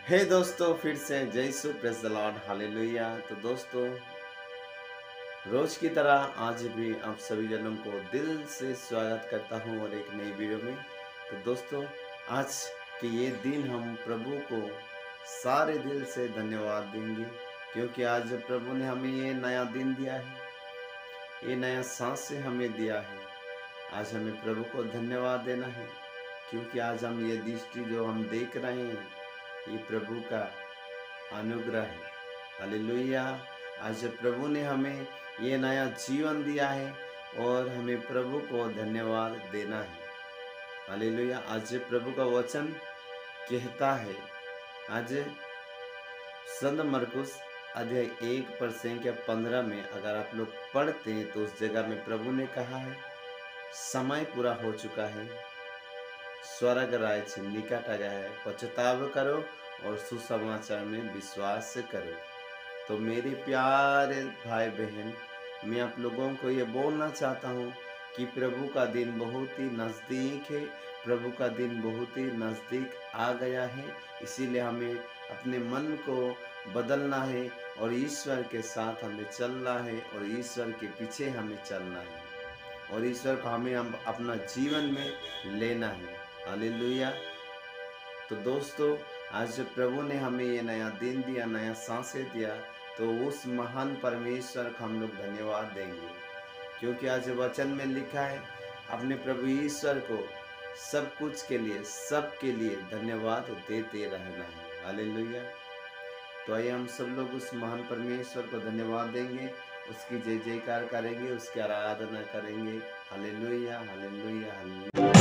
हे दोस्तों, फिर से जय Yeshu, praise the Lord, hallelujah. तो दोस्तों, रोज की तरह आज भी आप सभी जनों को दिल से स्वागत करता हूं और एक नई वीडियो में। तो दोस्तों, आज के ये दिन हम प्रभु को सारे दिल से धन्यवाद देंगे, क्योंकि आज प्रभु ने हमें ये नया दिन दिया है, ये नया सांस से हमें दिया है। आज हमें प्रभु को धन्यवाद देना है, क्योंकि आज हम ये दृष्टि जो हम देख रहे हैं, ये प्रभु का अनुग्रह है। हालेलुया। आज प्रभु ने हमें ये नया जीवन दिया है और हमें प्रभु को धन्यवाद देना है। हालेलुया। आज प्रभु का वचन कहता है, आज संत मरकुस अध्याय 1 पर संख्या 15 में अगर आप लोग पढ़ते हैं तो उस जगह में प्रभु ने कहा है, समय पूरा हो चुका है, स्वर्ग राज्य निकट आ गया है, पछतावा करो और सुसमाचार में विश्वास करो। तो मेरे प्यारे भाई बहन, मैं आप लोगों को ये बोलना चाहता हूँ कि प्रभु का दिन बहुत ही नज़दीक है, प्रभु का दिन बहुत ही नज़दीक आ गया है। इसीलिए हमें अपने मन को बदलना है और ईश्वर के साथ हमें चलना है और ईश्वर के पीछे हमें चलना है और ईश्वर को हमें अपना जीवन में लेना है। हालेलुया। तो दोस्तों, आज प्रभु ने हमें ये नया दिन दिया, नया सांसें दिया, तो उस महान परमेश्वर का हम लोग धन्यवाद देंगे, क्योंकि आज वचन में लिखा है, अपने प्रभु ईश्वर को सब कुछ के लिए, सब के लिए धन्यवाद देते रहना है। हालेलुया। तो आइए हम सब लोग उस महान परमेश्वर को धन्यवाद देंगे, उसकी जय जयकार करेंगे, उसकी आराधना करेंगे। Hallelujah, hallelujah, hallelujah.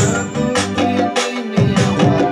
प्रभु के दिन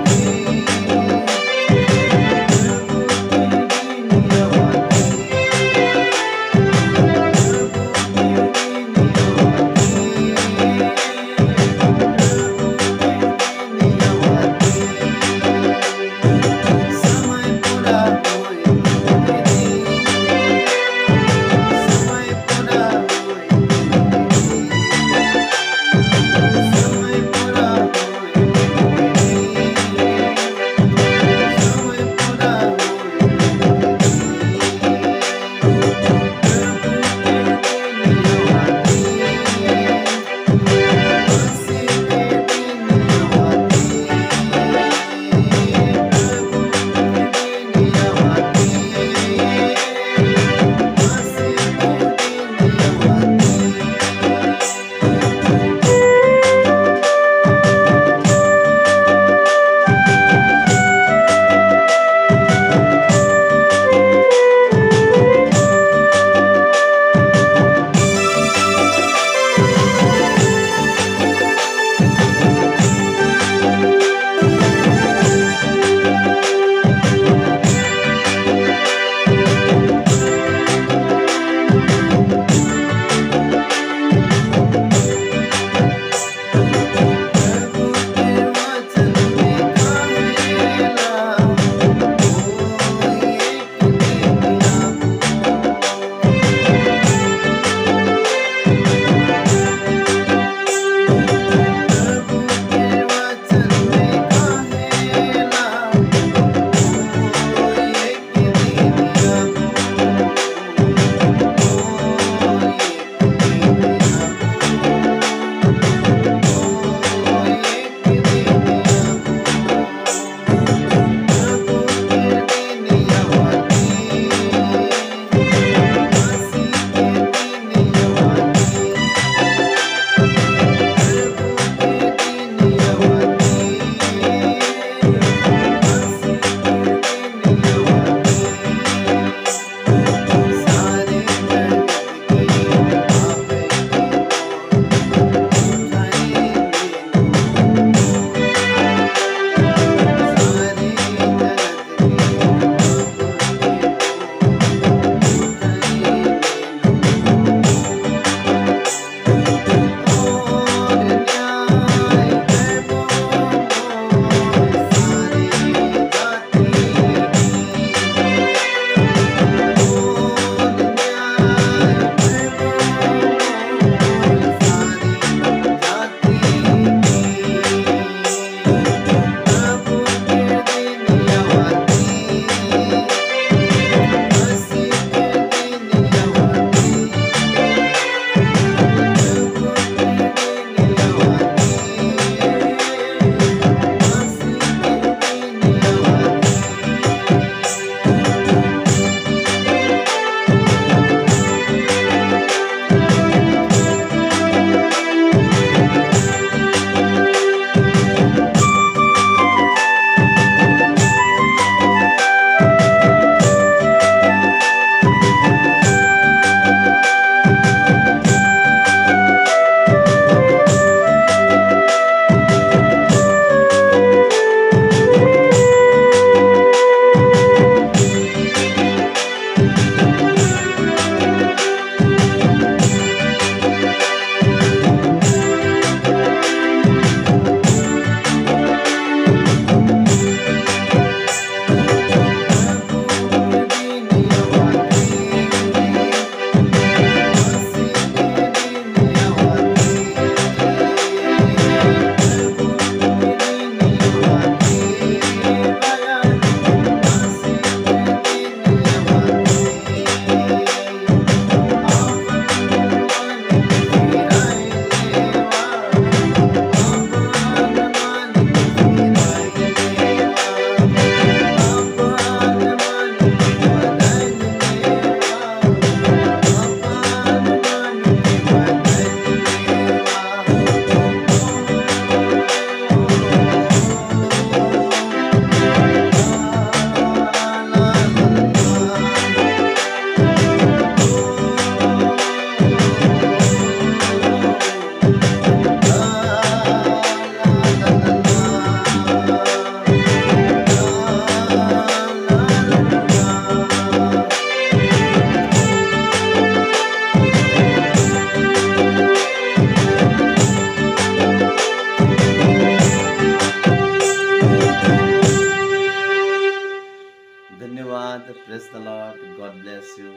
धन्यवाद। Praise the lord, God bless you.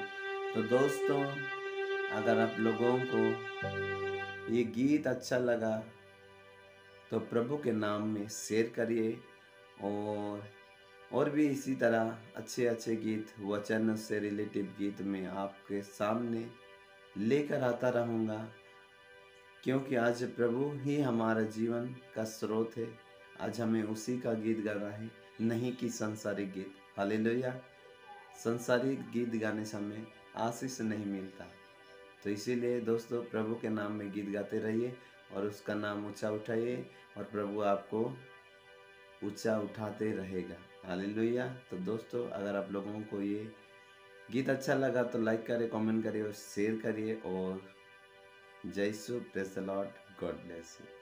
तो दोस्तों, अगर आप लोगों को ये गीत अच्छा लगा तो प्रभु के नाम में शेयर करिए, और भी इसी तरह अच्छे अच्छे गीत, वचन से रिलेटेड गीत मैं आपके सामने लेकर आता रहूँगा, क्योंकि आज प्रभु ही हमारा जीवन का स्रोत है। आज हमें उसी का गीत गाना है, नहीं कि संसारिक गीत। हालेलुया। संसारिक गीत गाने से हमें आशीष नहीं मिलता। तो इसीलिए दोस्तों, प्रभु के नाम में गीत गाते रहिए और उसका नाम ऊंचा उठाइए, और प्रभु आपको ऊंचा उठाते रहेगा। हालेलुया। तो दोस्तों, अगर आप लोगों को ये गीत अच्छा लगा तो लाइक करिए, कमेंट करिए और शेयर करिए। और जय Yeshu, praise the lord, God bless you.